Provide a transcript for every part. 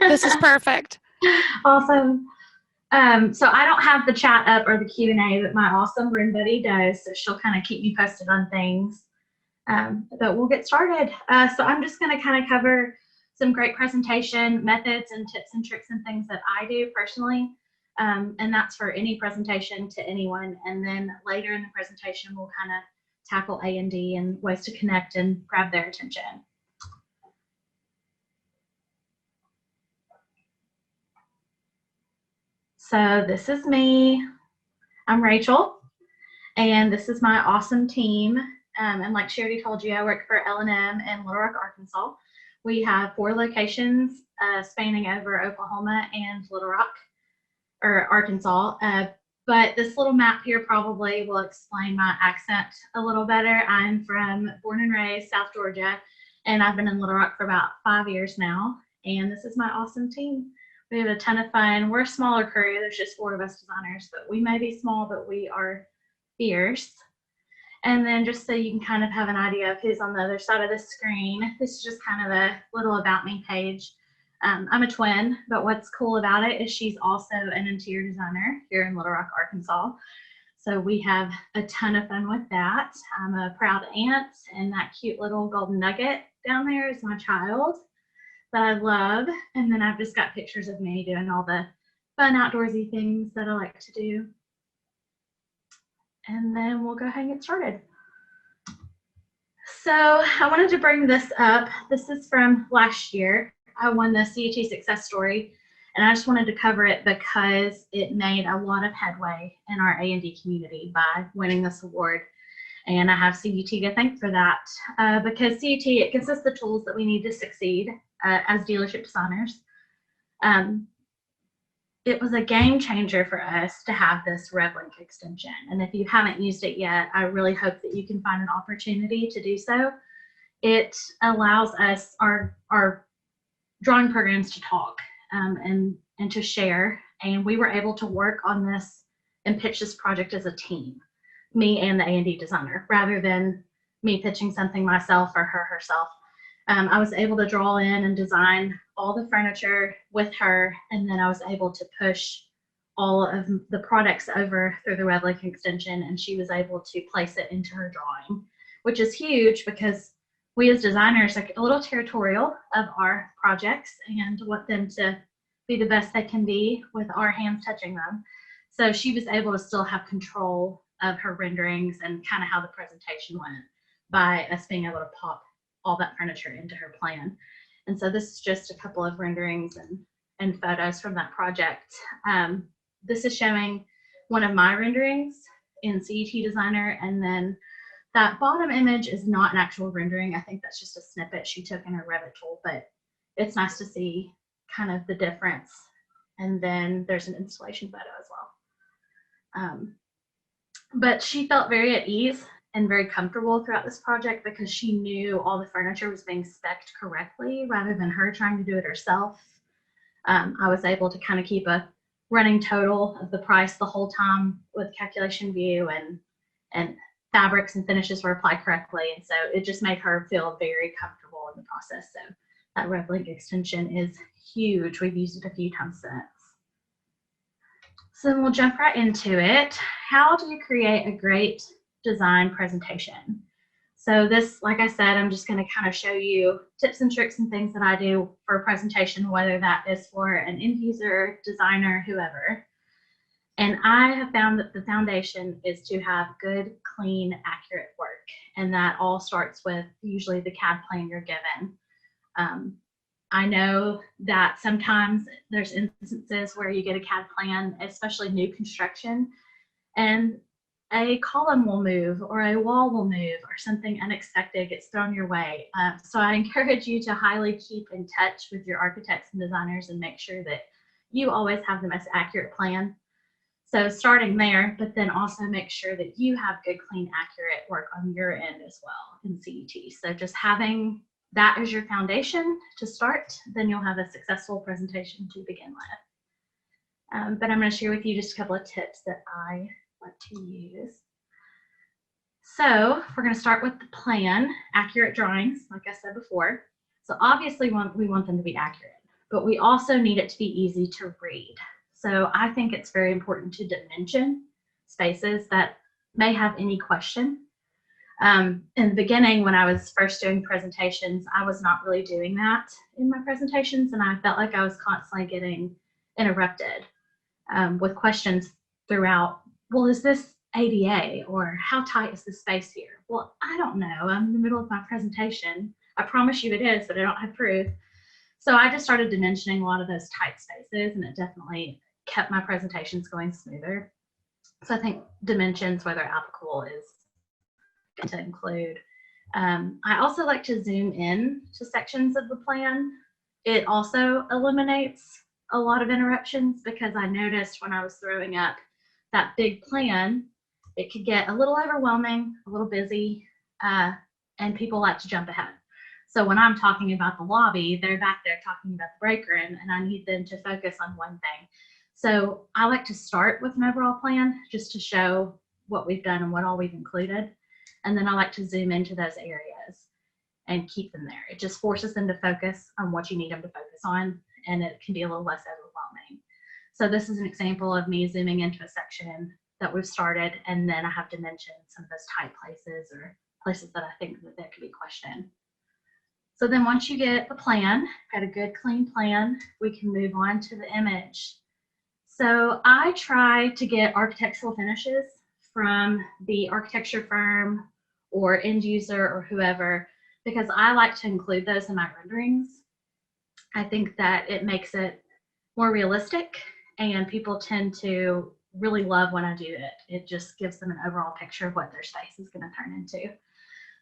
This is perfect. Awesome. So I don't have the chat up or the Q&A, but my awesome room buddy does. So she'll kind of keep me posted on things. But we'll get started. So I'm just going to kind of cover some great presentation methods and tips and tricks and things that I do personally. And that's for any presentation to anyone. And then later in the presentation, we'll kind of tackle A&D and ways to connect and grab their attention. So this is me. I'm Rachel, and this is my awesome team. And like Charity told you, I work for L&M in Little Rock, Arkansas. We have 4 locations spanning over Oklahoma and Little Rock, or Arkansas. But this little map here probably will explain my accent a little better. I'm born and raised South Georgia, and I've been in Little Rock for about 5 years now. And this is my awesome team. We have a ton of fun. We're a smaller crew. There's just 4 of us designers, but we may be small, but we are fierce. And then just so you can kind of have an idea of who's on the other side of the screen, this is just kind of a little about me page. I'm a twin, but what's cool about it is she's also an interior designer here in Little Rock, Arkansas. So we have a ton of fun with that. I'm a proud aunt, and that cute little golden nugget down there is my child that I love. And then I've just got pictures of me doing all the fun outdoorsy things that I like to do. And then we'll go ahead and get started. So I wanted to bring this up. This is from last year. I won the CET success story, and I just wanted to cover it because it made a lot of headway in our A&D community by winning this award. And I have CET to thank for that because CET, it gives us the tools that we need to succeed as dealership designers. It was a game changer for us to have this RevLink extension. And if you haven't used it yet, I really hope that you can find an opportunity to do so. It allows us, our drawing programs, to talk and to share. And we were able to work on this and pitch this project as a team, me and the A&D designer, rather than me pitching something myself or her herself. I was able to draw in and design all the furniture with her, and then I was able to push all of the products over through the RevLink extension, and she was able to place it into her drawing, which is huge because we as designers are a little territorial of our projects and want them to be the best they can be with our hands touching them. So she was able to still have control of her renderings and kind of how the presentation went by us being able to pop all that furniture into her plan. And so this is just a couple of renderings and photos from that project. This is showing one of my renderings in CET Designer, and then that bottom image is not an actual rendering. I think that's just a snippet she took in her Revit tool, but it's nice to see kind of the difference. And then there's an installation photo as well. But she felt very at ease and very comfortable throughout this project because she knew all the furniture was being spec'd correctly rather than her trying to do it herself. I was able to kind of keep a running total of the price the whole time with calculation view, and fabrics and finishes were applied correctly. And so it just made her feel very comfortable in the process. So that RevLink extension is huge. We've used it a few times since. So we'll jump right into it. How do you create a great design presentation? So this, like I said, I'm just going to kind of show you tips and tricks and things that I do for a presentation, whether that is for an end user, designer, whoever. And I have found that the foundation is to have good, clean, accurate work. And that all starts with usually the CAD plan you're given. I know that sometimes there's instances where you get a CAD plan, especially new construction, and a column will move or a wall will move or something unexpected gets thrown your way. So I encourage you to highly keep in touch with your architects and designers and make sure that you always have the most accurate plan. So starting there, but then also make sure that you have good, clean, accurate work on your end as well in CET. So just having that as your foundation to start, then you'll have a successful presentation to begin with. But I'm going to share with you just a couple of tips that I like to use. So we're going to start with the plan, accurate drawings, like I said before. So obviously we want them to be accurate, but we also need it to be easy to read. So I think it's very important to dimension spaces that may have any question. In the beginning, when I was first doing presentations, I was not really doing that in my presentations, and I felt like I was constantly getting interrupted with questions throughout. Well, is this ADA, or how tight is the space here? Well, I don't know. I'm in the middle of my presentation. I promise you it is, but I don't have proof. So I just started dimensioning a lot of those tight spaces, and it definitely kept my presentations going smoother. So I think dimensions, whether applicable, is good to include. I also like to zoom in to sections of the plan. It also eliminates a lot of interruptions, because I noticed when I was throwing up that big plan, it could get a little overwhelming, a little busy, and people like to jump ahead. So when I'm talking about the lobby, they're back there talking about the break room, and I need them to focus on one thing. So I like to start with an overall plan just to show what we've done and what all we've included. And then I like to zoom into those areas and keep them there. It just forces them to focus on what you need them to focus on, and it can be a little less overwhelming. So this is an example of me zooming into a section that we've started, and then I have to mention some of those tight places or places that I think that there could be question. So then once you get the plan, got a good clean plan, we can move on to the image. So I try to get architectural finishes from the architecture firm or end user or whoever, because I like to include those in my renderings. I think that it makes it more realistic, and people tend to really love when I do it. It just gives them an overall picture of what their space is going to turn into.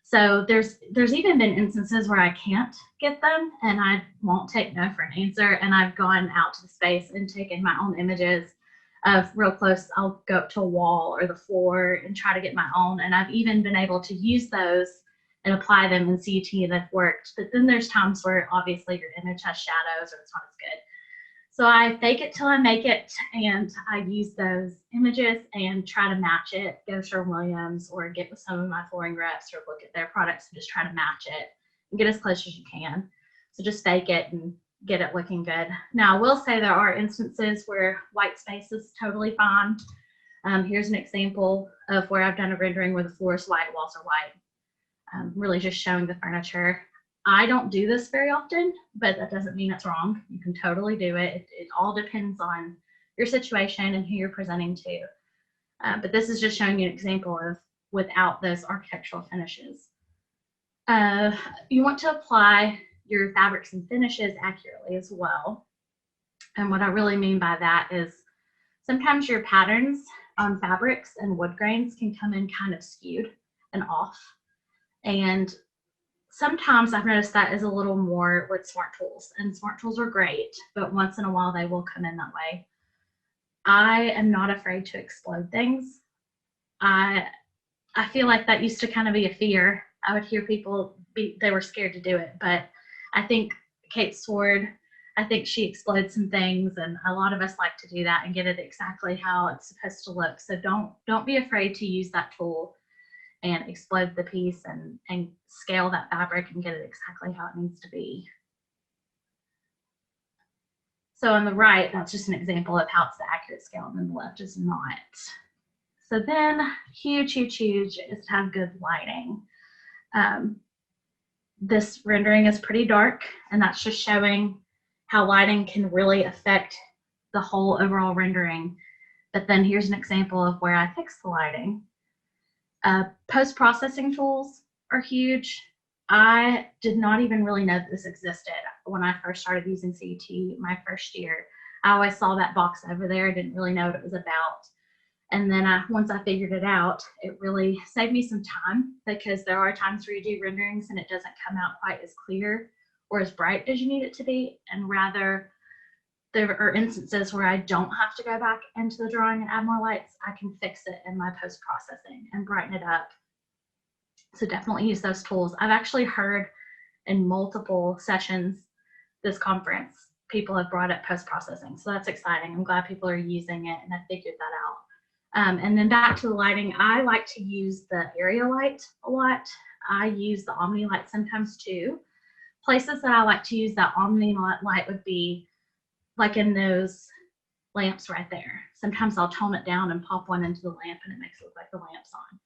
So there's even been instances where I can't get them, and I won't take no for an answer, and I've gone out to the space and taken my own images of real close. I'll go up to a wall or the floor and try to get my own, and I've even been able to use those and apply them in CUT, and they've worked. But then there's times where obviously your image has shadows or it's not as good. So I fake it till I make it, and I use those images and try to match it, go to Sherwin-Williams or get with some of my flooring reps or look at their products and just try to match it and get as close as you can. So just fake it and get it looking good. Now, I will say there are instances where white space is totally fine. Here's an example of where I've done a rendering where the floor is white, walls are white, really just showing the furniture. I don't do this very often, but that doesn't mean it's wrong. You can totally do it. It all depends on your situation and who you're presenting to. But this is just showing you an example of without those architectural finishes. You want to apply your fabrics and finishes accurately as well. And what I really mean by that is sometimes your patterns on fabrics and wood grains can come in kind of skewed and off. And sometimes I've noticed that is a little more with smart tools, and smart tools are great, but once in a while they will come in that way. I am not afraid to explode things. I feel like that used to kind of be a fear. I would hear people they were scared to do it, but I think Kate Sword, I think she explodes some things, and a lot of us like to do that and get it exactly how it's supposed to look. So don't be afraid to use that tool and explode the piece and scale that fabric and get it exactly how it needs to be. So on the right, that's just an example of how it's the accurate scale, and then the left is not. So then huge is to have good lighting. This rendering is pretty dark, and that's just showing how lighting can really affect the whole overall rendering. But then here's an example of where I fix the lighting. Post-processing tools are huge. I did not even really know that this existed when I first started using CUT my first year. I always saw that box over there, didn't really know what it was about. And then once I figured it out, it really saved me some time, because there are times where you do renderings and it doesn't come out quite as clear or as bright as you need it to be. And rather, there are instances where I don't have to go back into the drawing and add more lights. I can fix it in my post-processing and brighten it up. So definitely use those tools. I've actually heard in multiple sessions this conference, people have brought up post-processing. So that's exciting. I'm glad people are using it and have figured that out. And then back to the lighting, I like to use the area light a lot. I use the Omni light sometimes too, places that I like to use that omni light would be like in those lamps right there. Sometimes I'll tone it down and pop one into the lamp and it makes it look like the lamp's on.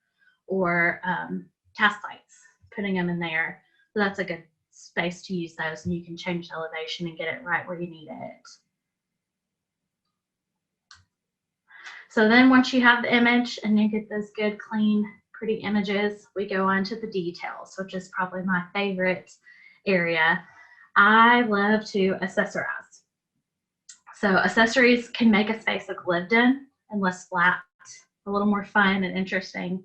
Or task lights, putting them in there. So that's a good space to use those, and you can change the elevation and get it right where you need it. So then once you have the image and you get those good, clean, pretty images, we go on to the details, which is probably my favorite area. I love to accessorize. So accessories can make a space look lived in and less flat, a little more fun and interesting.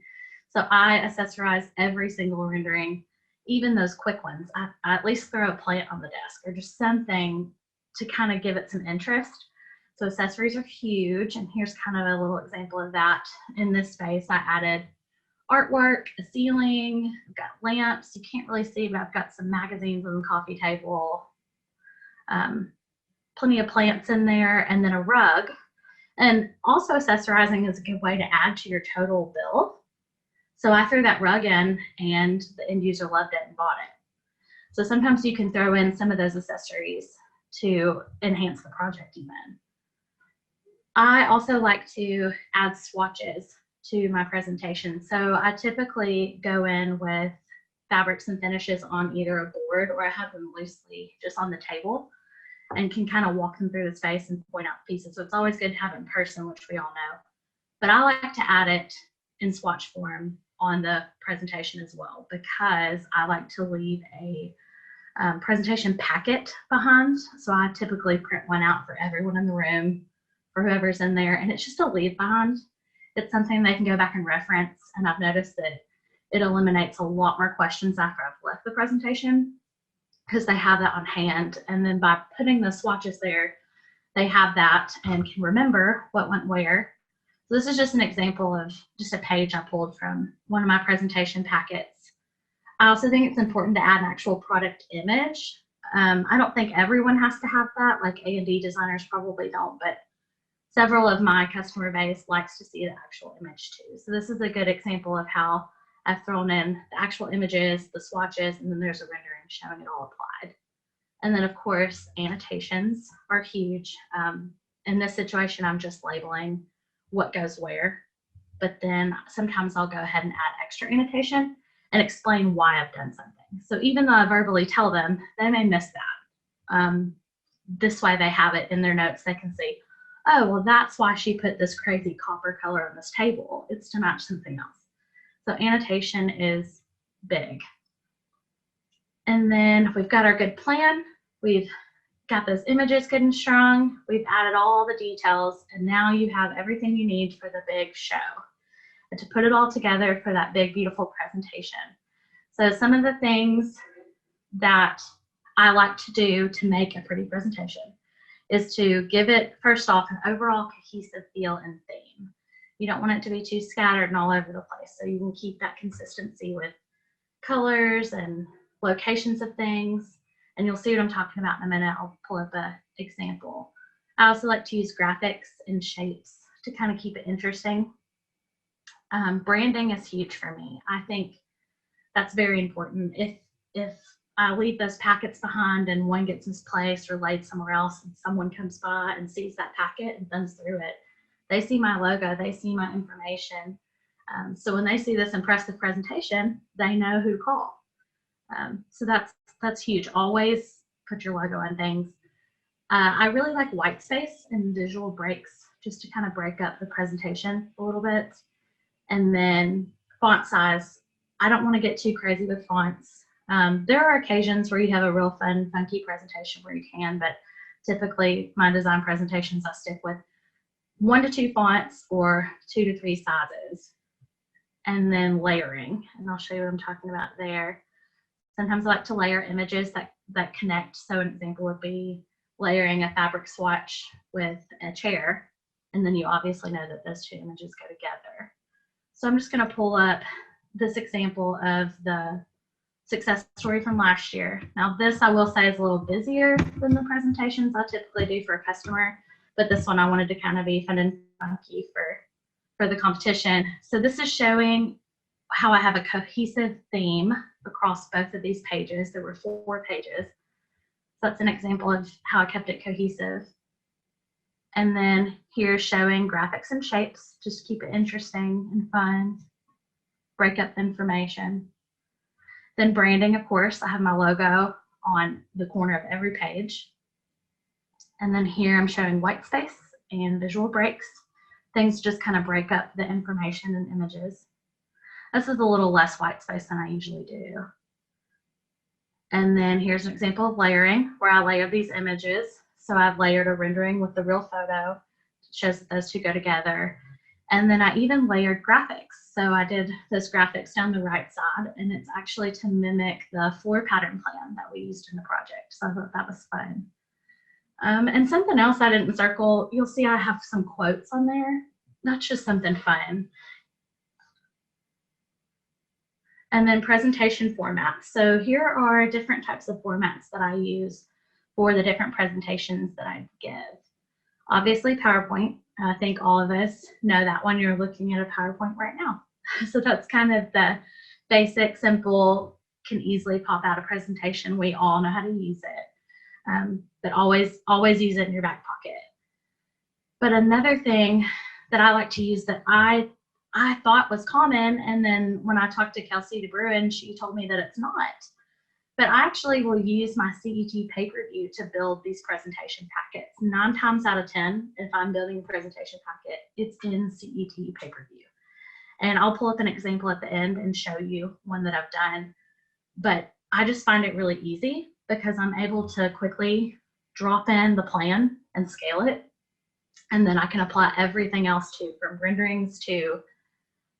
So I accessorize every single rendering, even those quick ones. I at least throw a plant on the desk or just something to kind of give it some interest. So accessories are huge, and here's kind of a little example of that. In this space, I added artwork, a ceiling, I've got lamps. You can't really see, but I've got some magazines on the coffee table, plenty of plants in there, and then a rug. And also accessorizing is a good way to add to your total bill. So I threw that rug in, and the end user loved it and bought it. So sometimes you can throw in some of those accessories to enhance the project even. I also like to add swatches to my presentation. So I typically go in with fabrics and finishes on either a board, or I have them loosely just on the table and can kind of walk them through the space and point out pieces. So it's always good to have it in person, which we all know. But I like to add it in swatch form on the presentation as well, because I like to leave a presentation packet behind. So I typically print one out for everyone in the room, for whoever's in there, and it's just a leave behind. It's something they can go back and reference, and I've noticed that it eliminates a lot more questions after I've left the presentation because they have that on hand. And then by putting the swatches there, they have that and can remember what went where. So this is just an example of just a page I pulled from one of my presentation packets. I also think it's important to add an actual product image. I don't think everyone has to have that, like A&D designers probably don't, but several of my customer base likes to see the actual image too. So this is a good example of how I've thrown in the actual images, the swatches, and then there's a rendering showing it all applied. And then of course, annotations are huge. In this situation, I'm just labeling what goes where, but then sometimes I'll go ahead and add extra annotation and explain why I've done something. So even though I verbally tell them, they may miss that. This way they have it in their notes. They can see, oh, well, that's why she put this crazy copper color on this table. It's to match something else. So annotation is big. And then we've got our good plan. We've got those images good and strong. We've added all the details, and now you have everything you need for the big show and to put it all together for that big, beautiful presentation. So some of the things that I like to do to make a pretty presentation is to give it, first off, an overall cohesive feel and theme. You don't want it to be too scattered and all over the place, so you can keep that consistency with colors and locations of things. And you'll see what I'm talking about in a minute. I'll pull up an example. I also like to use graphics and shapes to kind of keep it interesting. Branding is huge for me. I think that's very important. If I leave those packets behind and one gets misplaced or laid somewhere else and someone comes by and sees that packet and thumbs through it, they see my logo, they see my information. So when they see this impressive presentation, they know who to call. So that's huge. Always put your logo on things. I really like white space and visual breaks just to kind of break up the presentation a little bit. And then font size. I don't want to get too crazy with fonts. There are occasions where you have a real fun, funky presentation where you can, but typically my design presentations, I stick with 1 to 2 fonts or 2 to 3 sizes. And then layering, and I'll show you what I'm talking about there. Sometimes I like to layer images that connect. So an example would be layering a fabric swatch with a chair, and then you obviously know that those two images go together. So I'm just going to pull up this example of the success story from last year. Now this, I will say, is a little busier than the presentations I typically do for a customer, but this one I wanted to kind of be fun and funky for the competition. So this is showing how I have a cohesive theme across both of these pages. There were 4 pages. So that's an example of how I kept it cohesive. And then here showing graphics and shapes, just keep it interesting and fun, break up the information. Then branding, of course, I have my logo on the corner of every page. And then here I'm showing white space and visual breaks. Things just kind of break up the information and images. This is a little less white space than I usually do. And then here's an example of layering where I layer these images. So I've layered a rendering with the real photo. It shows that those two go together. And then I even layered graphics. So I did those graphics down the right side, and it's actually to mimic the floor pattern plan that we used in the project. So I thought that was fun. And something else I didn't circle, you'll see I have some quotes on there. That's just something fun. And then presentation formats. So here are different types of formats that I use for the different presentations that I give. Obviously PowerPoint. I think all of us know that one. You're looking at a PowerPoint right now. So that's kind of the basic, simple, can easily pop out a presentation. We all know how to use it, but always use it in your back pocket. But another thing that I like to use that I thought was common, and then when I talked to Kelsey DeBruin, she told me that it's not. But I actually will use my CET pay-per-view to build these presentation packets. 9 times out of 10, if I'm building a presentation packet, it's in CET pay-per-view. And I'll pull up an example at the end and show you one that I've done. But I just find it really easy because I'm able to quickly drop in the plan and scale it. And then I can apply everything else to, from renderings to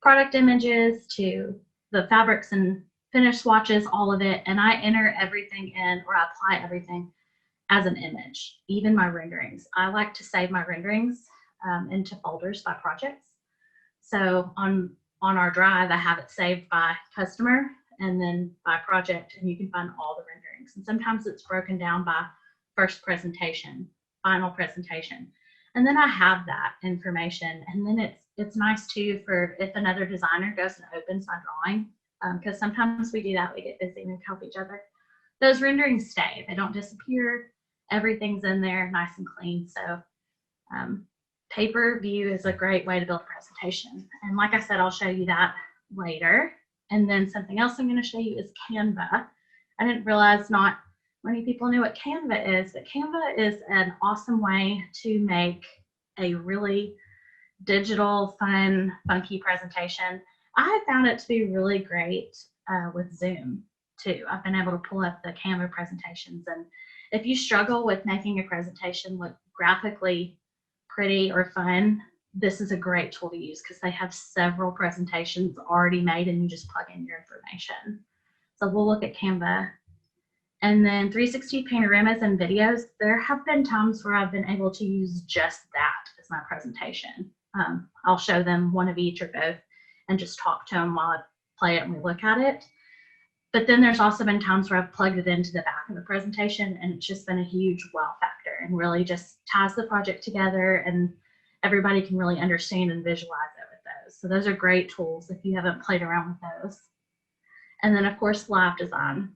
product images to the fabrics and finish swatches, all of it. And I enter everything in, or I apply everything as an image, even my renderings. I like to save my renderings into folders by projects. So on our drive, I have it saved by customer and then by project, and you can find all the renderings. And sometimes it's broken down by first presentation, final presentation. And then I have that information. And then it's nice too for if another designer goes and opens my drawing, because sometimes we do that, we get busy and help each other. Those renderings stay, they don't disappear. Everything's in there nice and clean. So pay-per-view is a great way to build a presentation. And like I said, I'll show you that later. And then something else I'm going to show you is Canva. I didn't realize not many people know what Canva is, but Canva is an awesome way to make a really digital, fun, funky presentation. I have found it to be really great with Zoom too. I've been able to pull up the Canva presentations, and if you struggle with making a presentation look graphically pretty or fun, this is a great tool to use because they have several presentations already made and you just plug in your information. So we'll look at Canva. And then 360 panoramas and videos. There have been times where I've been able to use just that as my presentation. I'll show them one of each or both and just talk to them while I play it and we look at it. But then there's also been times where I've plugged it into the back of the presentation, and it's just been a huge wow factor and really just ties the project together, and everybody can really understand and visualize it with those. So those are great tools if you haven't played around with those. And then of course, live design.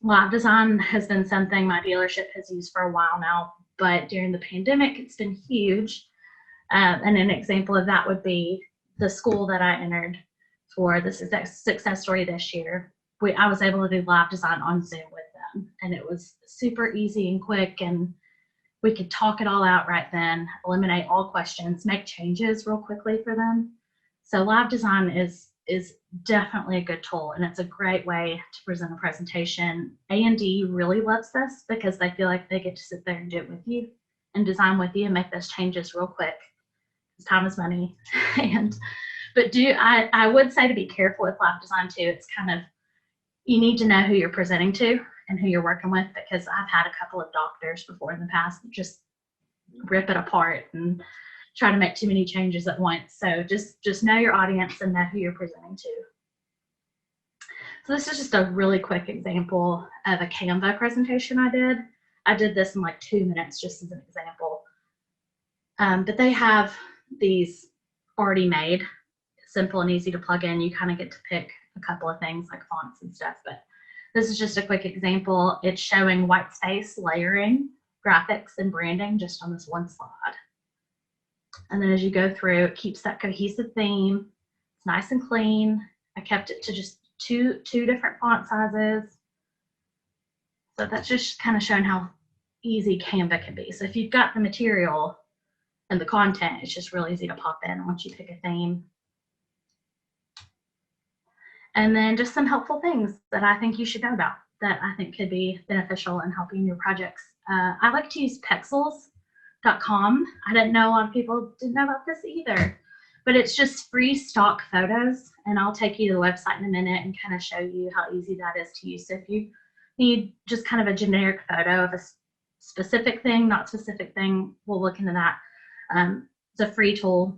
Live design has been something my dealership has used for a while now, but during the pandemic, it's been huge. And an example of that would be the school that I entered for the success story this year. I was able to do live design on Zoom with them, and it was super easy and quick, and we could talk it all out right then, eliminate all questions, make changes real quickly for them. So live design is definitely a good tool, and it's a great way to present a presentation. A&D really loves this because they feel like they get to sit there and do it with you and design with you and make those changes real quick. Because time is money. But I would say to be careful with live design too. It's kind of, you need to know who you're presenting to and who you're working with, because I've had a couple of doctors before in the past that just rip it apart and try to make too many changes at once. So just know your audience and know who you're presenting to. So this is just a really quick example of a Canva presentation I did. I did this in like 2 minutes just as an example. But they have these already made, simple and easy to plug in. You kind of get to pick a couple of things like fonts and stuff, but this is just a quick example. It's showing white space, layering, graphics, and branding just on this one slide. And then as you go through, it keeps that cohesive theme. It's nice and clean. I kept it to just two different font sizes. So that's just kind of showing how easy Canva can be. So if you've got the material and the content, it's just really easy to pop in once you pick a theme. And then just some helpful things that I think you should know about that I think could be beneficial in helping your projects. I like to use pexels.com. I didn't know a lot of people didn't know about this either, but it's just free stock photos. And I'll take you to the website in a minute and kind of show you how easy that is to use. So if you need just kind of a generic photo of a specific thing, not specific thing, we'll look into that. It's a free tool.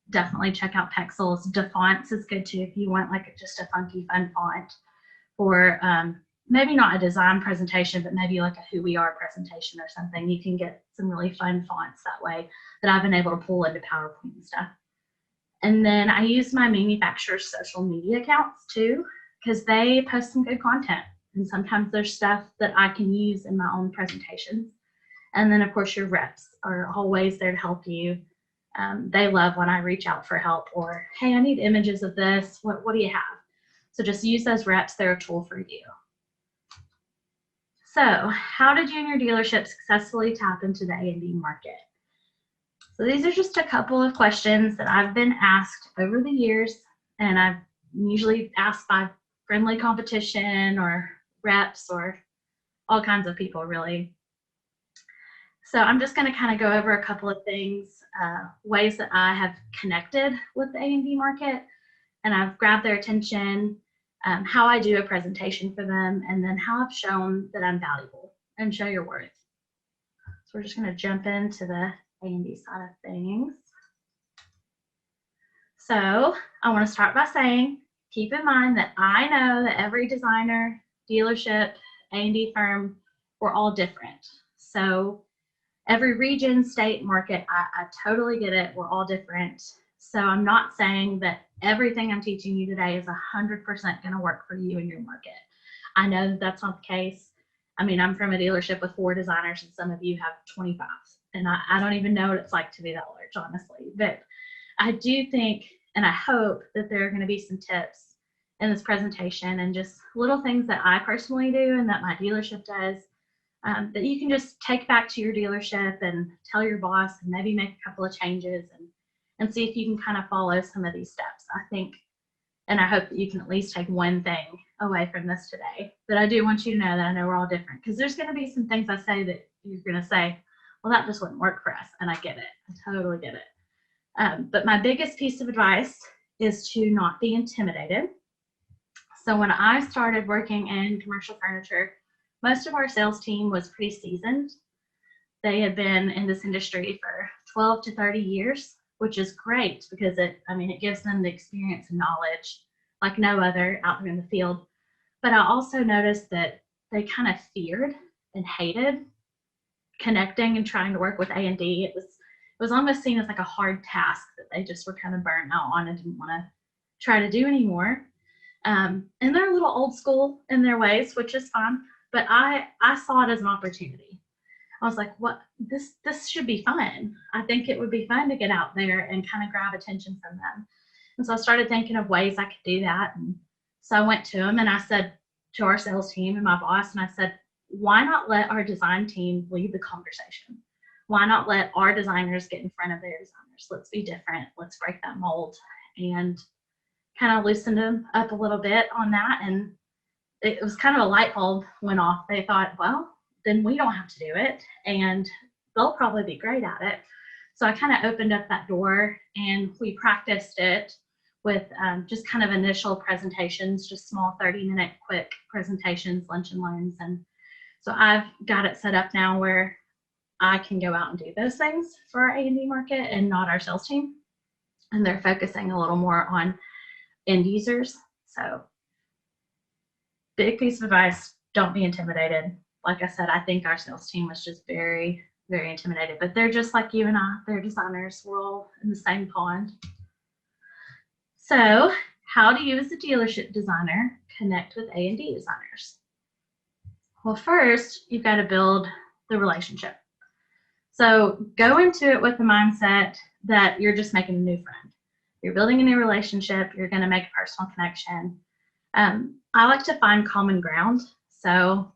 Definitely check out Pexels. DeFonts is good too if you want like just a funky, fun font for maybe not a design presentation, but maybe like a who we are presentation or something. You can get some really fun fonts that way that I've been able to pull into PowerPoint and stuff. And then I use my manufacturer's social media accounts too, because they post some good content. And sometimes there's stuff that I can use in my own presentations. And then of course your reps are always there to help you. They love when I reach out for help or, hey, I need images of this. What do you have? So just use those reps. They're a tool for you. So how did you and your dealership successfully tap into the A&D market? So these are just a couple of questions that I've been asked over the years, and I've usually asked by friendly competition or reps or all kinds of people really. So I'm just going to kind of go over a couple of things, ways that I have connected with the A&D market, and I've grabbed their attention, how I do a presentation for them, and then how I've shown that I'm valuable and show your worth. So we're just going to jump into the A&D side of things. So I want to start by saying, keep in mind that I know that every designer, dealership, A&D firm, we're all different. So every region, state, market, I totally get it. We're all different. So I'm not saying that everything I'm teaching you today is 100% going to work for you and your market. I know that that's not the case. I mean, I'm from a dealership with 4 designers and some of you have 25. And I don't even know what it's like to be that large, honestly. But I do think, and I hope that there are going to be some tips in this presentation and just little things that I personally do and that my dealership does that you can just take back to your dealership and tell your boss and maybe make a couple of changes and see if you can kind of follow some of these steps. I think, and I hope that you can at least take one thing away from this today. But I do want you to know that I know we're all different, because there's going to be some things I say that you're going to say, well, that just wouldn't work for us. And I get it. I totally get it. But my biggest piece of advice is to not be intimidated. So when I started working in commercial furniture, most of our sales team was pretty seasoned. They had been in this industry for 12 to 30 years, which is great because it gives them the experience and knowledge like no other out there in the field. But I also noticed that they kind of feared and hated connecting and trying to work with A&D. It was almost seen as like a hard task that they just were kind of burnt out on and didn't want to try to do anymore. And they're a little old school in their ways, which is fine. But I saw it as an opportunity. I was like, what, this should be fun. I think it would be fun to get out there and kind of grab attention from them. And so I started thinking of ways I could do that. And so I went to them and I said to our sales team and my boss, and I said, why not let our design team lead the conversation? Why not let our designers get in front of their designers? Let's be different. Let's break that mold. And kind of loosened them up a little bit on that. And it was kind of a light bulb went off. They thought, well, then we don't have to do it, and they'll probably be great at it. So I kind of opened up that door, and we practiced it with just kind of initial presentations, just small 30-minute quick presentations, lunch and learns. And so I've got it set up now where I can go out and do those things for our A&D market and not our sales team. And they're focusing a little more on end users. So big piece of advice, don't be intimidated. Like I said, I think our sales team was just very, very intimidated, but they're just like you and I, they're designers. We're all in the same pond. So how do you as a dealership designer connect with A&D designers? Well, first, you've got to build the relationship. So go into it with the mindset that you're just making a new friend. You're building a new relationship. You're going to make a personal connection. I like to find common ground. So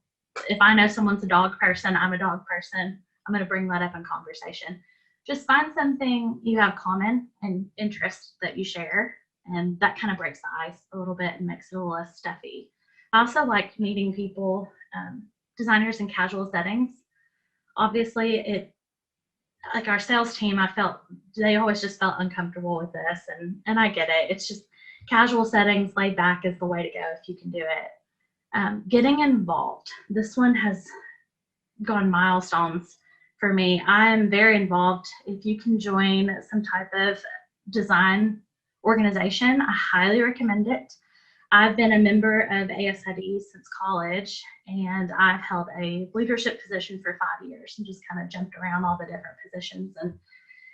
if I know someone's a dog person, I'm a dog person, I'm going to bring that up in conversation. Just find something you have common and interest that you share, and that kind of breaks the ice a little bit and makes it a little less stuffy. I also like meeting people, designers in casual settings. Obviously, like our sales team, I felt they always just felt uncomfortable with this, and I get it. It's just casual settings, laid back is the way to go if you can do it. Getting involved. This one has gone milestones for me. I am very involved. If you can join some type of design organization, I highly recommend it. I've been a member of ASID since college, and I've held a leadership position for 5 years and just kind of jumped around all the different positions. And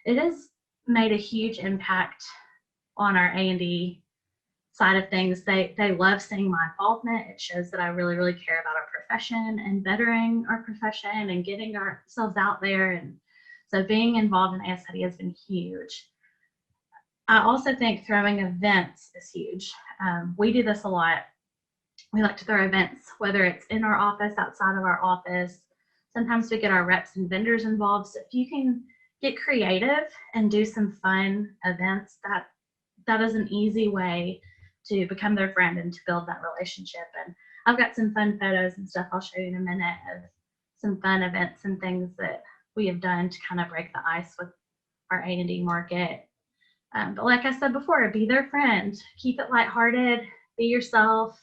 it has made a huge impact on our A&D side of things. They love seeing my involvement. It shows that I really, really care about our profession and bettering our profession and getting ourselves out there. And so being involved in ASID has been huge. I also think throwing events is huge. We do this a lot. We like to throw events, whether it's in our office, outside of our office. Sometimes we get our reps and vendors involved. So if you can get creative and do some fun events, that is an easy way to become their friend and to build that relationship. And I've got some fun photos and stuff I'll show you in a minute of some fun events and things that we have done to kind of break the ice with our A&D market. But like I said before, be their friend. Keep it lighthearted. Be yourself.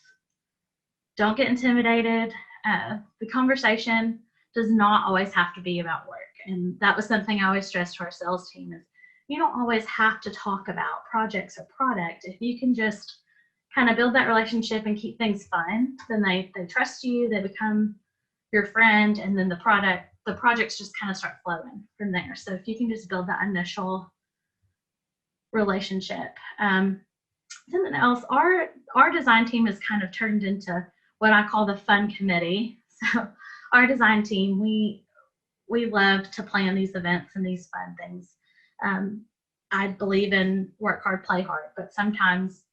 Don't get intimidated. The conversation does not always have to be about work. And that was something I always stressed to our sales team is you don't always have to talk about projects or product. If you can just kind of build that relationship and keep things fun, then they trust you, they become your friend, and then the projects just kind of start flowing from there. So if you can just build that initial relationship. Something else, our design team has kind of turned into what I call the fun committee. So our design team, we love to plan these events and these fun things. I believe in work hard, play hard, but sometimes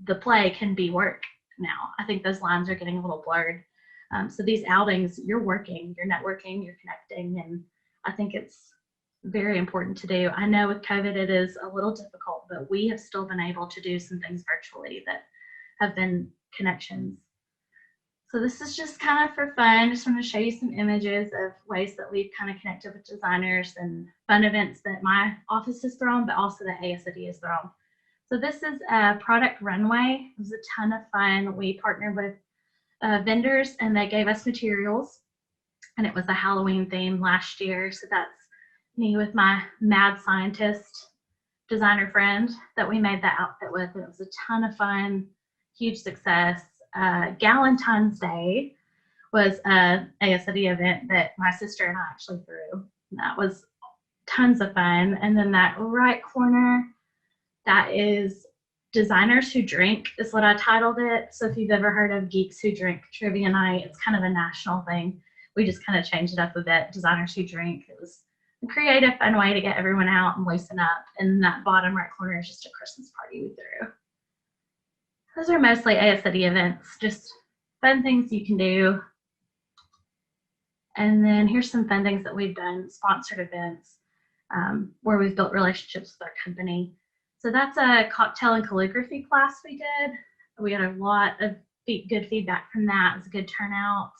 the play can be work now. I think those lines are getting a little blurred. So these outings, you're working, you're networking, you're connecting, and I think it's very important to do. I know with COVID it is a little difficult, but we have still been able to do some things virtually that have been connections. So this is just kind of for fun. Just want to show you some images of ways that we've kind of connected with designers and fun events that my office has thrown, but also that ASID has thrown. So this is a product runway. It was a ton of fun. We partnered with vendors and they gave us materials, and it was a Halloween theme last year. So that's me with my mad scientist designer friend that we made that outfit with. It was a ton of fun, huge success. Galentine's Day was an ASID event that my sister and I actually threw. That was tons of fun. And then that right corner, that is Designers Who Drink is what I titled it. So if you've ever heard of Geeks Who Drink Trivia Night, it's kind of a national thing. We just kind of changed it up a bit, Designers Who Drink. It was a creative, fun way to get everyone out and loosen up. And that bottom right corner is just a Christmas party we threw. Those are mostly ASID events, just fun things you can do. And then here's some fun things that we've done, sponsored events, where we've built relationships with our company. So that's a cocktail and calligraphy class we did. We had a lot of good feedback from that. It was a good turnout.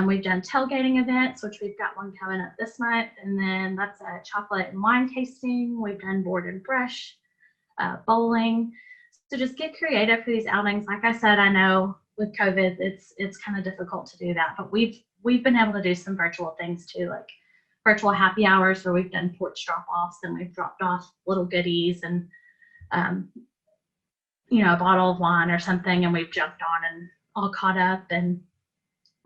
We've done tailgating events, which we've got one coming up this month. And then that's a chocolate and wine tasting. We've done board and brush, bowling. So just get creative for these outings. Like I said, I know with COVID, it's kind of difficult to do that, but we've been able to do some virtual things too, like virtual happy hours where we've done porch drop-offs and we've dropped off little goodies and, a bottle of wine or something, and we've jumped on and all caught up. And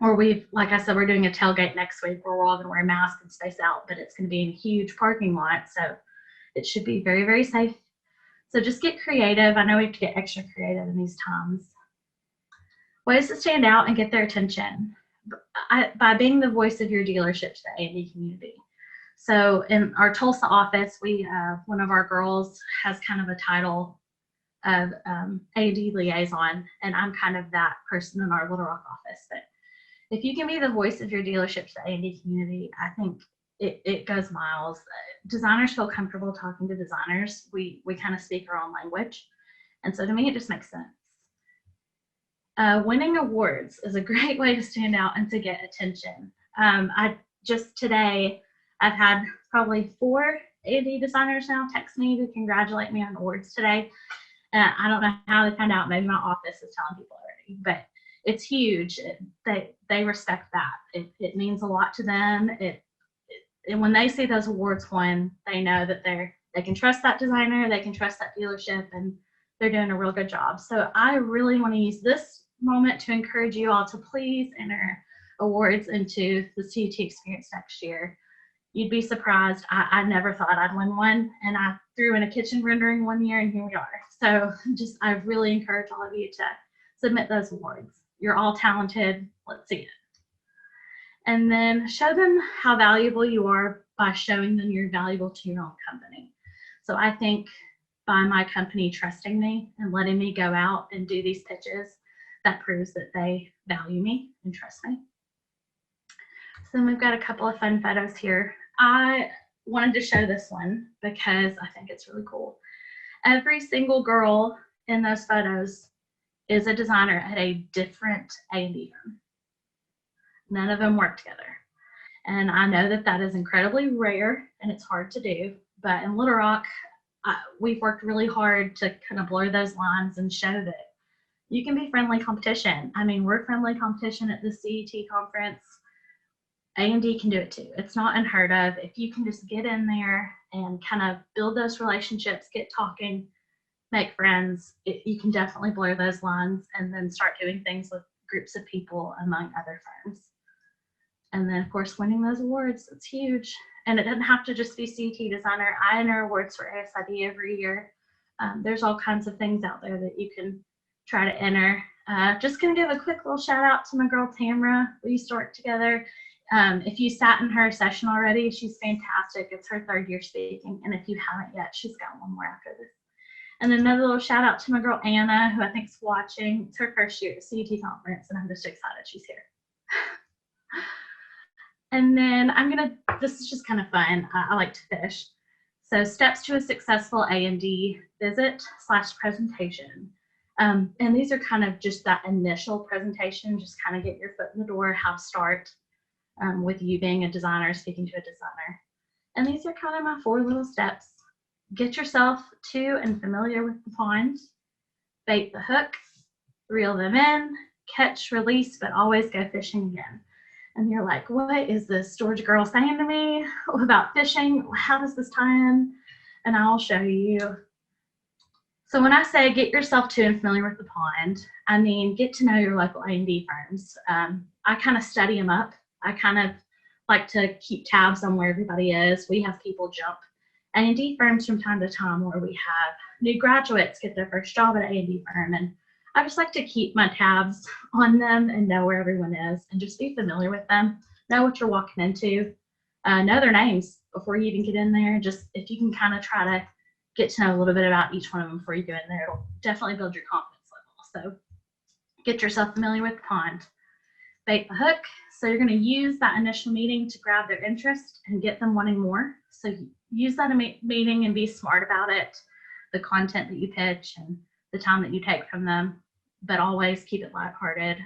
or like I said, we're doing a tailgate next week where we're all going to wear masks and space out, but it's going to be in a huge parking lot, so it should be very, very safe. So just get creative. I know we have to get extra creative in these times. Ways to stand out and get their attention. By being the voice of your dealership to the A&D community. So in our Tulsa office, we one of our girls has kind of a title of A&D liaison, and I'm kind of that person in our Little Rock office. But if you can be the voice of your dealership to the A&D community, I think it goes miles. Designers feel comfortable talking to designers. We kind of speak our own language, and so to me, it just makes sense. Winning awards is a great way to stand out and to get attention. Today, I've had probably 4 A&D designers now text me to congratulate me on awards today. I don't know how they found out. Maybe my office is telling people already, but it's huge. They respect that. It means a lot to them. And when they see those awards won, they know that they can trust that designer, they can trust that dealership, and they're doing a real good job. So I really want to use this moment to encourage you all to please enter awards into the CET experience next year. You'd be surprised. I never thought I'd win one, and I threw in a kitchen rendering one year, and here we are. So I really encourage all of you to submit those awards. You're all talented. Let's see it. And then show them how valuable you are by showing them you're valuable to your own company. So I think by my company trusting me and letting me go out and do these pitches, that proves that they value me and trust me. So then we've got a couple of fun photos here. I wanted to show this one because I think it's really cool. Every single girl in those photos is a designer at a different A&D firm. None of them work together. And I know that that is incredibly rare and it's hard to do, but in Little Rock, we've worked really hard to kind of blur those lines and show that you can be friendly competition. I mean, we're friendly competition at the CET conference. A&D can do it too. It's not unheard of. If you can just get in there and kind of build those relationships, get talking, make friends, you can definitely blur those lines and then start doing things with groups of people among other firms. And then, of course, winning those awards, it's huge. And it doesn't have to just be CET Designer. I enter awards for ASID every year. There's all kinds of things out there that you can try to enter. Just going to give a quick little shout out to my girl Tamara. We used to work together. If you sat in her session already, she's fantastic. It's her 3rd year speaking. And if you haven't yet, she's got one more after this. And then another little shout out to my girl Anna, who I think is watching. It's her 1st year at the CET conference, and I'm just excited she's here. And then this is just kind of fun. I like to fish. So steps to a successful A&D visit / presentation. And these are kind of just that initial presentation, just kind of get your foot in the door, how to start with you being a designer, speaking to a designer. And these are kind of my 4 little steps. Get yourself to and familiar with the pond, bait the hook, reel them in, catch, release, but always go fishing again. And you're like, what is this storage girl saying to me about fishing? How does this tie in? And I'll show you. So when I say get yourself to and familiar with the pond, I mean get to know your local A&D firms. I kind of study them up. I kind of like to keep tabs on where everybody is. We have people jump A&D firms from time to time where we have new graduates get their first job at an A&D firm. And I just like to keep my tabs on them and know where everyone is and just be familiar with them, know what you're walking into, know their names before you even get in there. Just if you can kind of try to get to know a little bit about each one of them before you go in there, it'll definitely build your confidence level. So get yourself familiar with the pond. Bait the hook. So you're going to use that initial meeting to grab their interest and get them wanting more. So use that meeting and be smart about it, the content that you pitch and the time that you take from them, but always keep it lighthearted.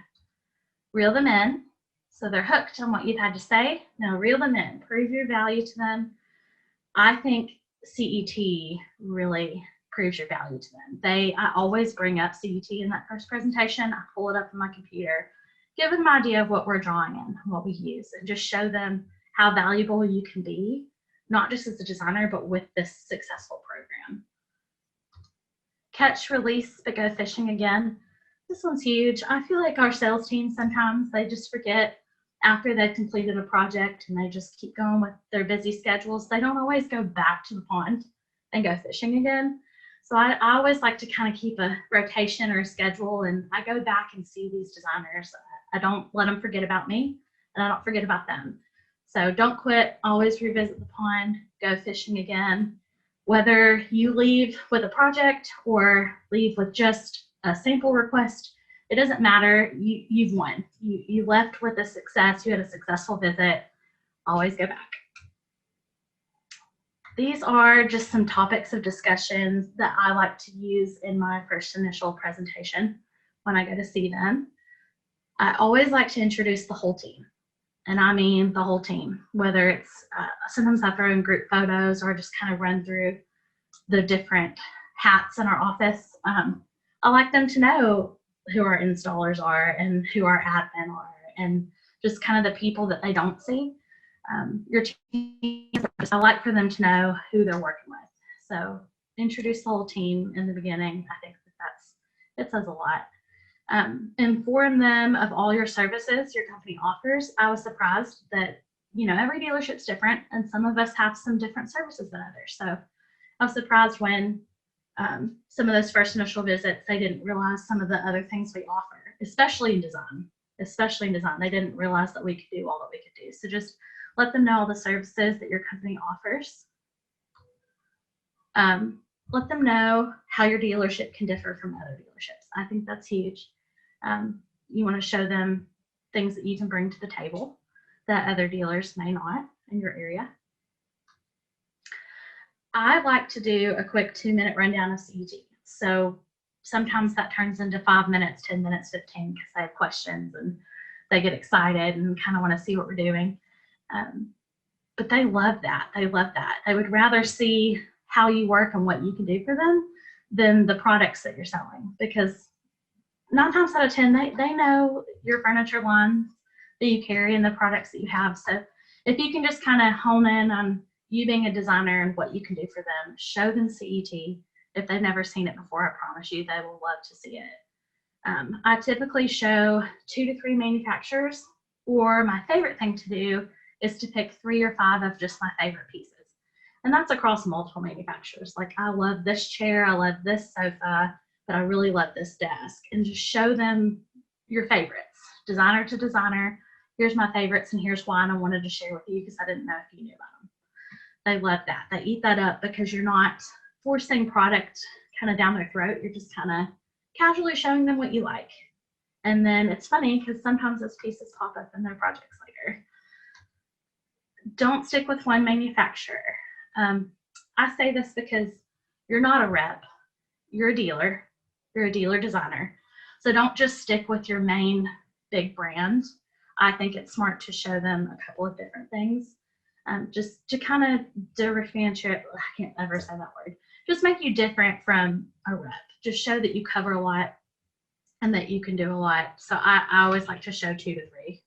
Reel them in. So they're hooked on what you've had to say. Now reel them in, prove your value to them. I think CET really proves your value to them. I always bring up CET in that first presentation. I pull it up on my computer, give them an idea of what we're drawing in, what we use, and just show them how valuable you can be, not just as a designer, but with this successful program. Catch, release, but go fishing again. This one's huge. I feel like our sales team sometimes, they just forget after they've completed a project and they just keep going with their busy schedules. They don't always go back to the pond and go fishing again. So I always like to kind of keep a rotation or a schedule, and I go back and see these designers. I don't let them forget about me, and I don't forget about them. So don't quit, always revisit the pond, go fishing again. Whether you leave with a project or leave with just a sample request, it doesn't matter. You've won. You left with a success. You had a successful visit. Always go back. These are just some topics of discussions that I like to use in my first initial presentation when I go to see them. I always like to introduce the whole team. And I mean the whole team, whether it's sometimes I throw in group photos or just kind of run through the different hats in our office. I like them to know who our installers are and who our admin are, and just kind of the people that they don't see. Your team, I like for them to know who they're working with. So introduce the whole team in the beginning. I think it says a lot. Inform them of all your services your company offers. I was surprised that, every dealership's different, and some of us have some different services than others. So I was surprised when some of those first initial visits, they didn't realize some of the other things we offer, especially in design. They didn't realize that we could do all that we could do. So just let them know all the services that your company offers. Let them know how your dealership can differ from other dealerships. I think that's huge. You want to show them things that you can bring to the table that other dealers may not in your area. I like to do a quick 2-minute rundown of CET. So sometimes that turns into 5 minutes, 10 minutes, 15, because they have questions and they get excited and kind of want to see what we're doing. But they love that. They would rather see how you work and what you can do for them than the products that you're selling, because 9 times out of 10, they know your furniture lines that you carry and the products that you have. So if you can just kind of hone in on you being a designer and what you can do for them, show them CET. If they've never seen it before, I promise you they will love to see it. I typically show 2 to 3 manufacturers, or my favorite thing to do is to pick 3 or 5 of just my favorite pieces. And that's across multiple manufacturers. Like, I love this chair, I love this sofa, but I really love this desk. And just show them your favorites, designer to designer. Here's my favorites and here's why, and I wanted to share with you because I didn't know if you knew about them. They love that. They eat that up because you're not forcing product kind of down their throat. You're just kind of casually showing them what you like. And then it's funny because sometimes those pieces pop up in their projects later. Don't stick with one manufacturer. I say this because you're not a rep. You're a dealer. You're a dealer designer. So don't just stick with your main big brand. I think it's smart to show them a couple of different things. Just to kind of differentiate, I can't ever say that word, just make you different from a rep. Just show that you cover a lot and that you can do a lot. So I always like to show 2 to 3.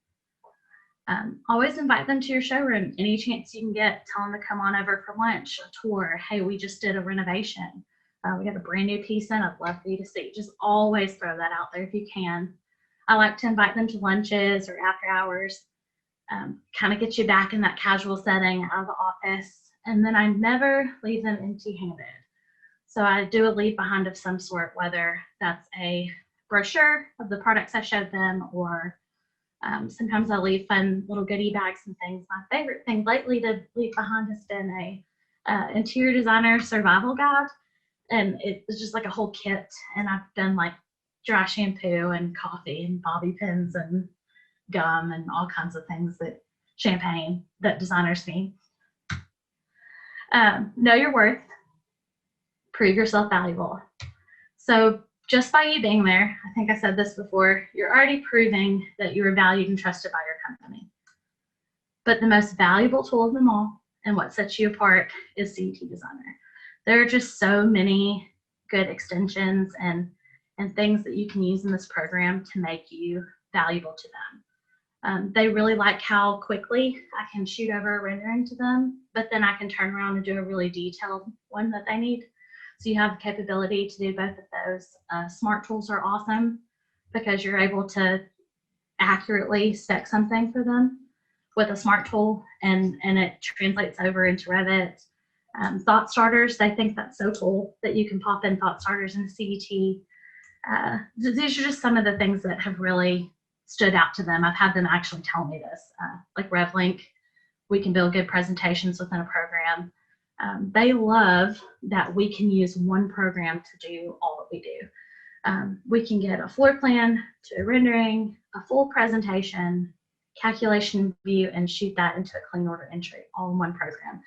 Always invite them to your showroom. Any chance you can get, tell them to come on over for lunch, a tour. Hey, we just did a renovation. We got a brand new piece in. I'd love for you to see. Just always throw that out there if you can. I like to invite them to lunches or after hours. Kind of get you back in that casual setting out of the office. And then I never leave them empty-handed. So I do a leave behind of some sort, whether that's a brochure of the products I showed them, or sometimes I leave fun little goodie bags and things. My favorite thing lately to leave behind has been a interior designer survival guide. And it was just like a whole kit. And I've done like dry shampoo and coffee and bobby pins and gum and all kinds of things, that champagne that designers need. Know your worth. Prove yourself valuable. So just by you being there, I think I said this before, you're already proving that you are valued and trusted by your company. But the most valuable tool of them all, and what sets you apart, is CET Designer. There are just so many good extensions and things that you can use in this program to make you valuable to them. They really like how quickly I can shoot over a rendering to them, but then I can turn around and do a really detailed one that they need. So you have the capability to do both of those. Smart tools are awesome because you're able to accurately spec something for them with a smart tool, and it translates over into Revit. Thought starters, they think that's so cool that you can pop in thought starters in CET. These are just some of the things that have really stood out to them. I've had them actually tell me this, like RevLink, we can build good presentations within a program. They love that we can use one program to do all that we do. We can get a floor plan to a rendering, a full presentation, calculation view, and shoot that into a clean order entry all in one program.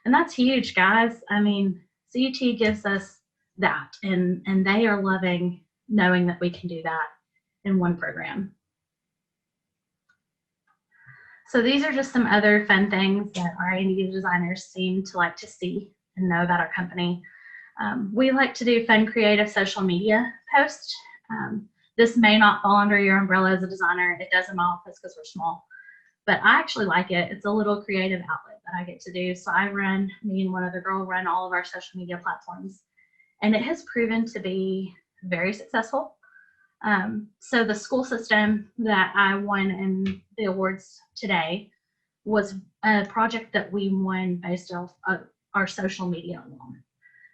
And that's huge, guys. I mean, CET gives us that, and they are loving knowing that we can do that in one program. So these are just some other fun things that our A&D designers seem to like to see and know about our company. We like to do fun, creative social media posts. This may not fall under your umbrella as a designer. It does in my office because we're small, but I actually like it. It's a little creative outlet that I get to do. So me and one other girl run all of our social media platforms, and it has proven to be very successful. So the school system that I won in the awards today was a project that we won based off of our social media alone.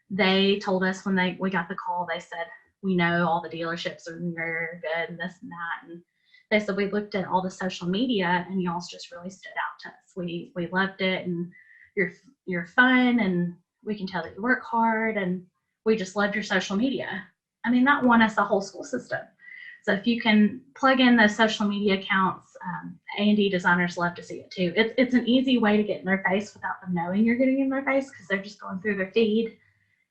They told us when we got the call, they said, we know all the dealerships are very good and this and that. And they said, we looked at all the social media and y'all's just really stood out to us. We loved it, and you're fun, and we can tell that you work hard, and we just loved your social media. I mean, that won us a whole school system. So if you can plug in those social media accounts, A&D designers love to see it too. It's an easy way to get in their face without them knowing you're getting in their face, because they're just going through their feed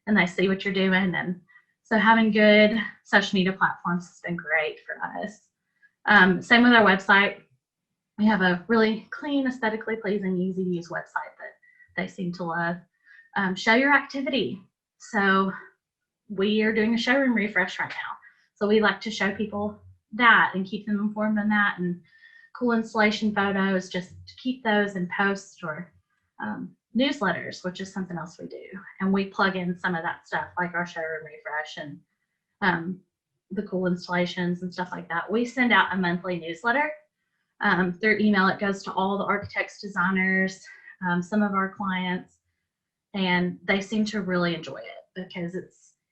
and they see what you're doing. And so having good social media platforms has been great for us. Same with our website. We have a really clean, aesthetically pleasing, easy to use website that they seem to love. Show your activity. So we are doing a showroom refresh right now. So we like to show people that and keep them informed on that, and cool installation photos, just to keep those in posts, or newsletters, which is something else we do. And we plug in some of that stuff, like our showroom refresh and the cool installations and stuff like that. We send out a monthly newsletter through email. It goes to all the architects, designers, some of our clients, and they seem to really enjoy it because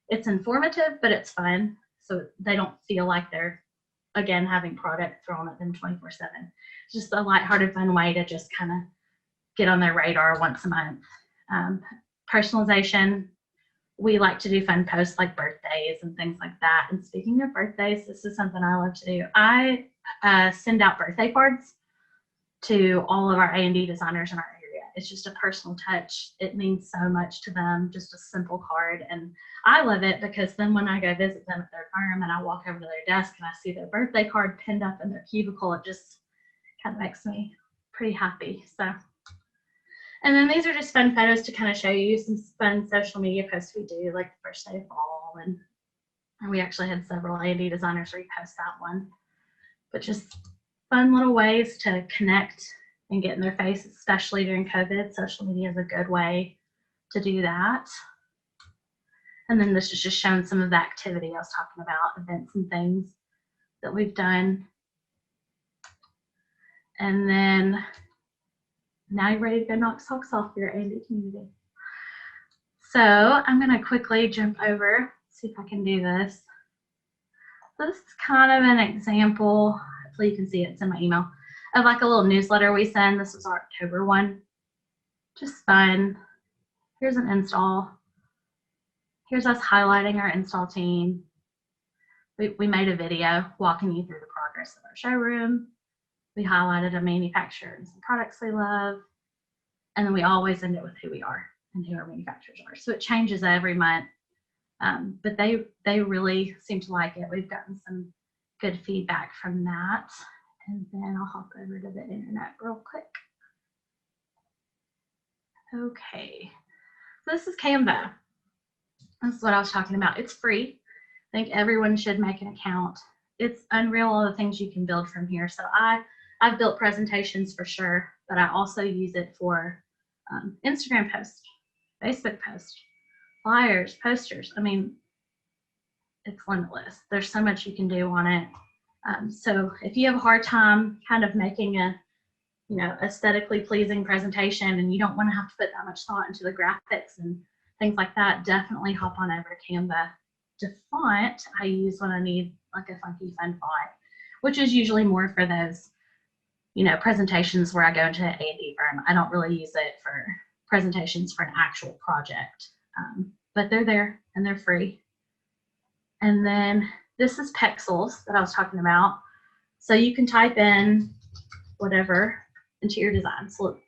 it's informative, but it's fun. So they don't feel like they're, again, having product thrown at them 24/7. It's just a lighthearted, fun way to just kind of get on their radar once a month. Personalization, we like to do fun posts like birthdays and things like that. And speaking of birthdays, this is something I love to do. I send out birthday cards to all of our A&D designers in our area. It's just a personal touch. It means so much to them, just a simple card. And I love it because then when I go visit them at their firm and I walk over to their desk and I see their birthday card pinned up in their cubicle, it just kind of makes me pretty happy. So, and then these are just fun photos to kind of show you some fun social media posts we do, like the first day of fall. And we actually had several A&D designers repost that one. But just fun little ways to connect and get in their face, especially during COVID. Social media is a good way to do that. And then this is just showing some of the activity I was talking about, events and things that we've done. And then now you're ready to go knock socks off for your A&D community. So I'm going to quickly jump over, see if I can do this. So this is kind of an example, hopefully you can see it, it's in my email, of like a little newsletter we send. This was our October one. Just fun. Here's an install. Here's us highlighting our install team. We made a video walking you through the progress of our showroom. We highlighted a manufacturer and some products we love. And then we always end it with who we are and who our manufacturers are. So it changes every month. But they really seem to like it. We've gotten some good feedback from that. And then I'll hop over to the internet real quick. Okay, so this is Canva. This is what I was talking about. It's free. I think everyone should make an account. It's unreal all the things you can build from here. So I've built presentations for sure, but I also use it for Instagram posts, Facebook posts, flyers, posters. I mean, it's limitless. There's so much you can do on it. So if you have a hard time kind of making a aesthetically pleasing presentation and you don't want to have to put that much thought into the graphics and things like that, definitely hop on over to Canva. To font, I use when I need like a funky fun font, which is usually more for those, presentations where I go into an A&D firm. I don't really use it for presentations for an actual project, but they're there and they're free. And then this is Pexels that I was talking about. So you can type in whatever into your design. So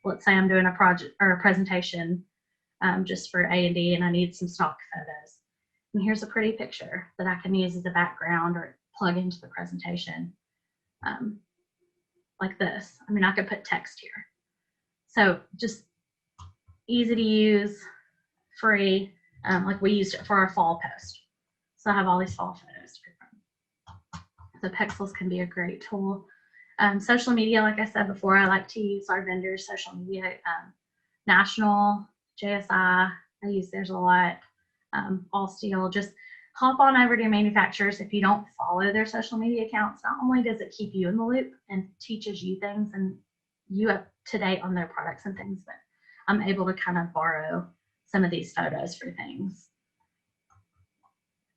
let's say I'm doing a project or a presentation just for A&D and I need some stock photos. And here's a pretty picture that I can use as a background or plug into the presentation like this. I mean, I could put text here. So just easy to use, free, like we used it for our fall post. So I have all these fall photos to pick from. So Pexels can be a great tool. Social media, like I said before, I like to use our vendors' social media. National, JSI, I use theirs a lot. All Steel, just hop on over to your manufacturers. If you don't follow their social media accounts, not only does it keep you in the loop and teaches you things and you up to date on their products and things, but I'm able to kind of borrow some of these photos for things.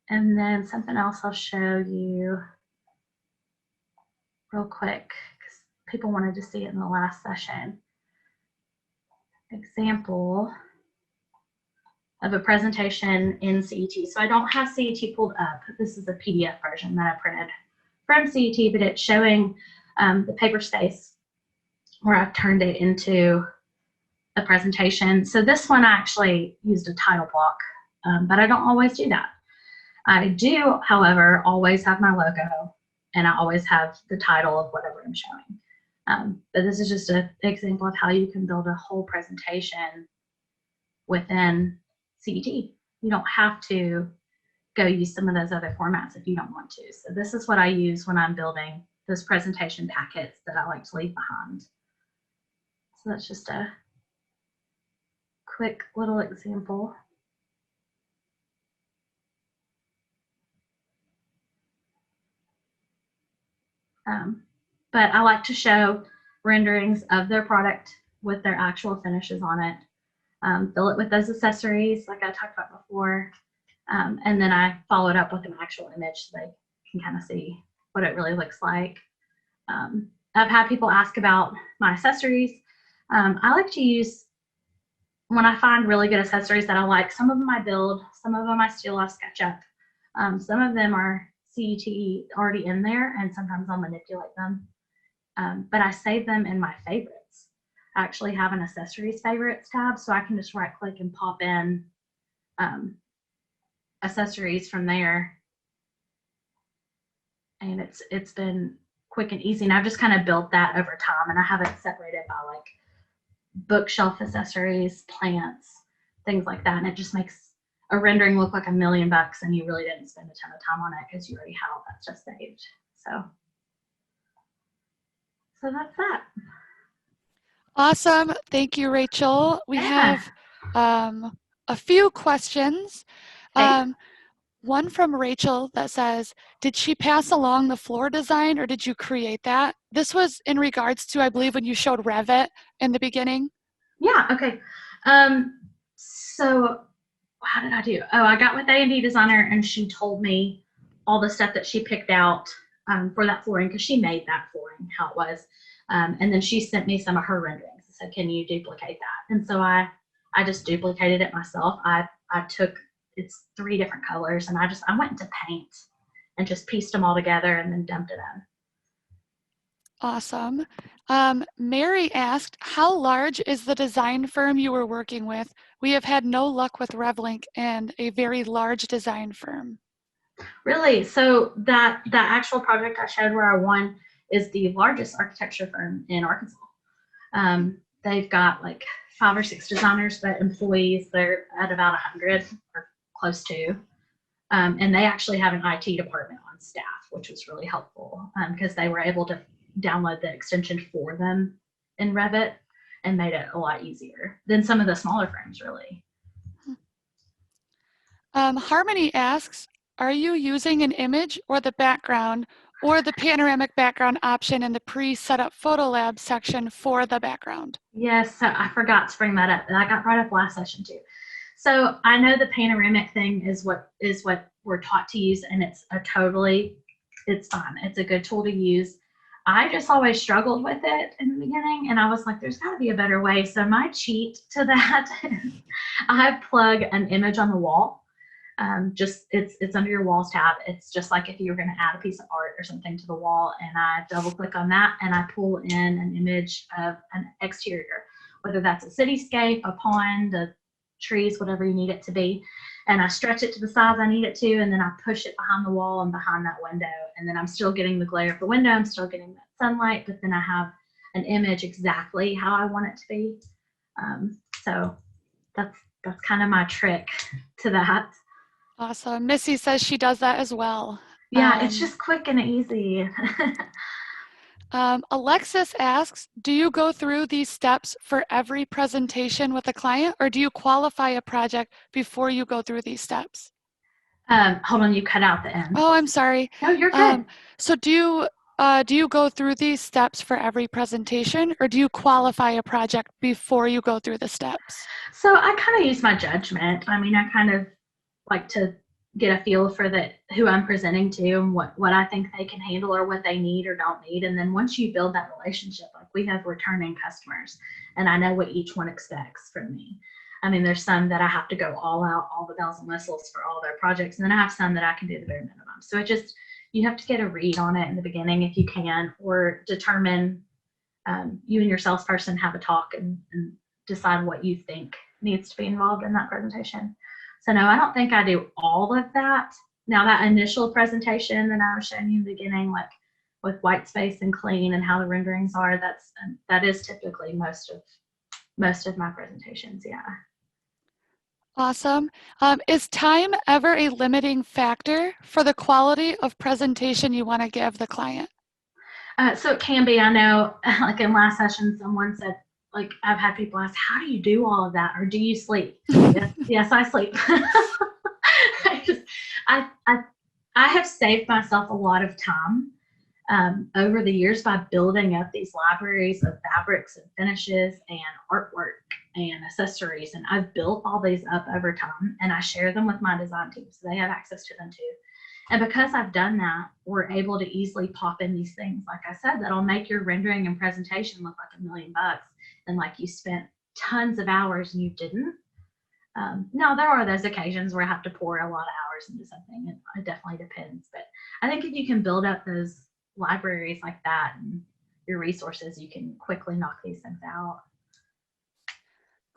And then something else I'll show you real quick because people wanted to see it in the last session. Example of a presentation in CET. So I don't have CET pulled up. This is a PDF version that I printed from CET, but it's showing the paper space where I've turned it into a presentation. So this one I actually used a title block, but I don't always do that. I do, however, always have my logo and I always have the title of whatever I'm showing. But this is just an example of how you can build a whole presentation within CET. You don't have to go use some of those other formats if you don't want to. So this is what I use when I'm building those presentation packets that I like to leave behind. So that's just a quick little example. But I like to show renderings of their product with their actual finishes on it. Fill it with those accessories like I talked about before. And then I follow it up with an actual image so they can kind of see what it really looks like. I've had people ask about my accessories. I like to use, when I find really good accessories that I like, some of them I build, some of them I steal off SketchUp. Some of them are CET already in there, and sometimes I'll manipulate them. But I save them in my favorites. I actually have an accessories favorites tab, so I can just right click and pop in accessories from there. And it's been quick and easy. And I've just kind of built that over time, and I have it separated by like bookshelf accessories, plants, things like that. And it just makes a rendering look like $1 million and you really didn't spend a ton of time on it because you already had all that stuff saved. So that's that. Awesome. Thank you, Rachel. We have a few questions. One from Rachel that says, did she pass along the floor design or did you create that? This was in regards to, I believe, when you showed Revit in the beginning. Yeah, okay. So how did I do? Oh, I got with A&D designer and she told me all the stuff that she picked out for that flooring because she made that flooring, how it was. And then she sent me some of her renderings and said, can you duplicate that? And so I just duplicated it myself. I took, it's 3 different colors, and I went into paint and just pieced them all together and then dumped it in. Awesome. Mary asked, how large is the design firm you were working with? We have had no luck with RevLink and a very large design firm. Really? So that actual project I showed where I won is the largest architecture firm in Arkansas. They've got like 5 or 6 designers, but employees, they're at about 100 or close to. And they actually have an IT department on staff, which was really helpful because they were able to download the extension for them in Revit and made it a lot easier than some of the smaller firms, really. Harmony asks, are you using an image or the background, Or the panoramic background option in the pre-set up photo lab section for the background. Yes, so I forgot to bring that up. That got brought up last session too. So I know the panoramic thing is what we're taught to use, and it's fine. It's a good tool to use. I just always struggled with it in the beginning, and I was like, there's got to be a better way. So my cheat to that is I plug an image on the wall. It's under your walls tab. It's just like if you were going to add a piece of art or something to the wall, and I double click on that and I pull in an image of an exterior, whether that's a cityscape, a pond, a trees, whatever you need it to be. And I stretch it to the size I need it to, and then I push it behind the wall and behind that window. And then I'm still getting the glare of the window. I'm still getting that sunlight, but then I have an image exactly how I want it to be. So that's kind of my trick to that. Awesome. Missy says she does that as well. Yeah, it's just quick and easy. Alexis asks, do you go through these steps for every presentation with a client, or do you qualify a project before you go through these steps? Hold on, you cut out the end. Oh, I'm sorry. No, you're good. So do you go through these steps for every presentation, or do you qualify a project before you go through the steps? So I kind of use my judgment. I mean, I kind of like to get a feel for who I'm presenting to and what I think they can handle or what they need or don't need. And then once you build that relationship, like we have returning customers, and I know what each one expects from me. I mean, there's some that I have to go all out, all the bells and whistles for all their projects. And then I have some that I can do the bare minimum. So you have to get a read on it in the beginning if you can, or determine, you and your salesperson have a talk and decide what you think needs to be involved in that presentation. So no, I don't think I do all of that. Now that initial presentation that I was showing you in the beginning, like with white space and clean and how the renderings are, that is typically most of my presentations. Yeah. Awesome. Is time ever a limiting factor for the quality of presentation you want to give the client? So it can be. I know, like in last session, someone said, like, I've had people ask, how do you do all of that? Or do you sleep? Yes, I sleep. I have saved myself a lot of time over the years by building up these libraries of fabrics and finishes and artwork and accessories. And I've built all these up over time, and I share them with my design team so they have access to them too. And because I've done that, we're able to easily pop in these things, like I said, that'll make your rendering and presentation look like $1 million, and like you spent tons of hours and you didn't. Now, there are those occasions where I have to pour a lot of hours into something, and it definitely depends. But I think if you can build up those libraries like that and your resources, you can quickly knock these things out.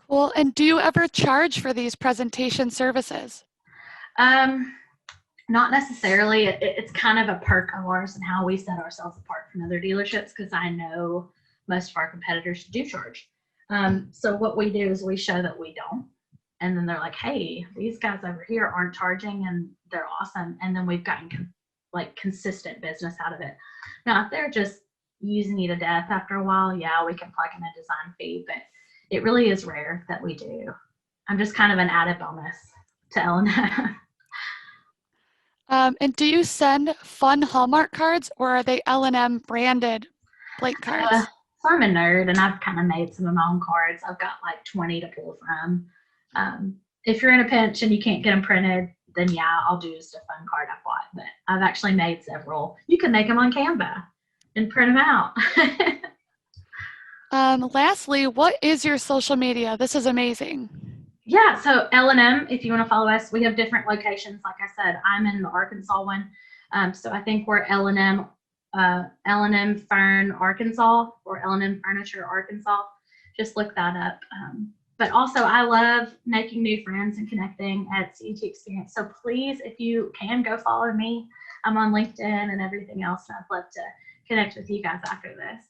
Cool. And do you ever charge for these presentation services? Not necessarily. It's kind of a perk of ours and how we set ourselves apart from other dealerships, because I know most of our competitors do charge. So what we do is we show that we don't. And then they're like, hey, these guys over here aren't charging and they're awesome. And then we've gotten consistent business out of it. Now, if they're just using you to death after a while, yeah, we can plug in a design fee, but it really is rare that we do. I'm just kind of an added bonus to L&M. And do you send fun Hallmark cards, or are they L&M branded blank cards? So I'm a nerd, and I've kind of made some of my own cards. I've got like 20 to pull from. If you're in a pinch and you can't get them printed, then yeah, I'll do just a fun card I bought. But I've actually made several. You can make them on Canva and print them out. Lastly, what is your social media? This is amazing. Yeah, so L&M, if you want to follow us, we have different locations. Like I said, I'm in the Arkansas one. So I think we're L&M Fern, Arkansas, or L&M Furniture, Arkansas. Just look that up. But also, I love making new friends and connecting at CET Experience. So please, if you can, go follow me. I'm on LinkedIn and everything else, and I'd love to connect with you guys after this.